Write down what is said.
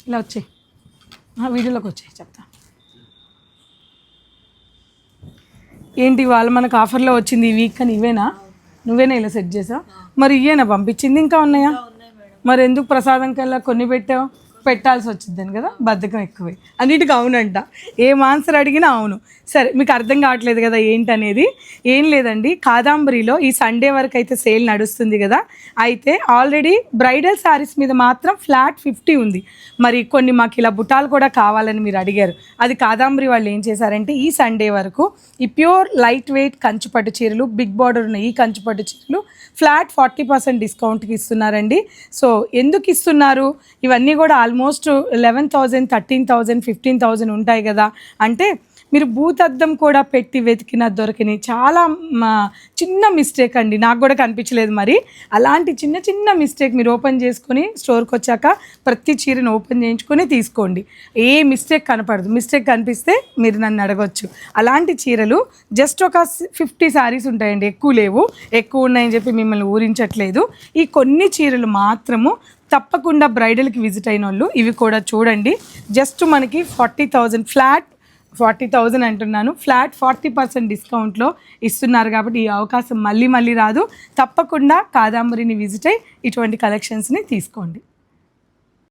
ఇలా వచ్చాయి, వీడియోలోకి వచ్చాయి చెప్తా. ఏంటి వాళ్ళు మనకు ఆఫర్లో వచ్చింది ఈ వీక్ అని ఇవేనా? నువ్వేనా ఇలా సెట్ చేసావు? మరి ఇవేనా పంపించింది? ఇంకా ఉన్నాయా? మరి ఎందుకు ప్రసాదం కల్లా కొన్ని పెట్టావు? పెట్టాల్సి వచ్చిందని కదా, బద్ధకం ఎక్కువే. అన్నిటికీ అవునంట, ఏం ఆన్సర్ అడిగినా అవును. సరే, మీకు అర్థం కావట్లేదు కదా ఏంటనేది. ఏం లేదండి, కాదాంబరిలో ఈ సండే వరకు అయితే సేల్ నడుస్తుంది కదా, అయితే ఆల్రెడీ బ్రైడల్ శారీస్ మీద మాత్రం ఫ్లాట్ 50 ఉంది. మరి కొన్ని మాకు ఇలా బుటాలు కూడా కావాలని మీరు అడిగారు. అది కాదాంబరి వాళ్ళు ఏం చేశారంటే ఈ సండే వరకు ఈ ప్యూర్ లైట్ వెయిట్ కంచుపట్టు చీరలు, బిగ్ బార్డర్ ఉన్న ఈ కంచుపట్టు చీరలు ఫ్లాట్ 40% డిస్కౌంట్కి ఇస్తున్నారండి. సో ఎందుకు ఇస్తున్నారు? ఇవన్నీ కూడా ఆల్మోస్ట్ 11,000, 13,000, 15,000 ఉంటాయి కదా. అంటే మీరు భూతద్దం కూడా పెట్టి వెతికిన దొరికిన చాలా చిన్న మిస్టేక్ అండి, నాకు కూడా కనిపించలేదు. మరి అలాంటి చిన్న చిన్న మిస్టేక్ మీరు ఓపెన్ చేసుకొని స్టోర్కి వచ్చాక ప్రతి చీరను ఓపెన్ చేయించుకొని తీసుకోండి. ఏ మిస్టేక్ కనపడదు. మిస్టేక్ కనిపిస్తే మీరు నన్ను అడగొచ్చు. అలాంటి చీరలు జస్ట్ ఒక 50 శారీస్ ఉంటాయండి, ఎక్కువ లేవు. ఎక్కువ ఉన్నాయని చెప్పి మిమ్మల్ని ఊరించట్లేదు. ఈ కొన్ని చీరలు మాత్రము తప్పకుండా బ్రైడల్కి విజిట్ అయిన వాళ్ళు ఇవి కూడా చూడండి. జస్ట్ మనకి 40,000 ఫ్లాట్ 40,000 అంటున్నాను, ఫ్లాట్ 40% డిస్కౌంట్లో ఇస్తున్నారు. కాబట్టి ఈ అవకాశం మళ్ళీ రాదు. తప్పకుండా కాదాంబరిని విజిట్ అయ్యి ఇటువంటి కలెక్షన్స్ని తీసుకోండి.